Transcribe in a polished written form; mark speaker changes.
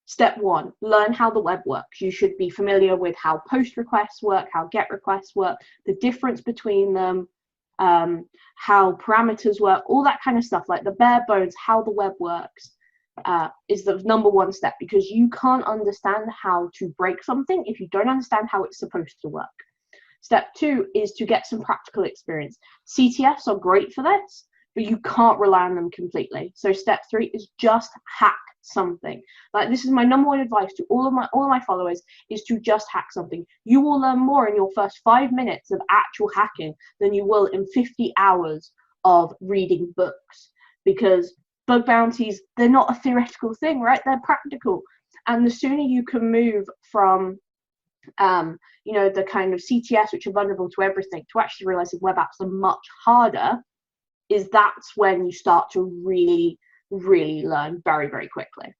Speaker 1: Step one, learn how the web works. You should be familiar with how post requests work, how get requests work, the difference between them, how parameters work, all that kind of stuff, like the bare bones, how the web works, is the number one step, because you can't understand how to break something if you don't understand how it's supposed to work. Step two is to get some practical experience. CTFs are great for this, but you can't rely on them completely. So step three is just hack something. Like, this is my number one advice to all of my followers, is to just hack something. You will learn more in your first 5 minutes of actual hacking than you will in 50 hours of reading books, because bug bounties, they're not a theoretical thing, right? They're practical. And the sooner you can move from the kind of CTS, which are vulnerable to everything, to actually realizing web apps are much harder, that's when you start to really, really learn very, very quickly.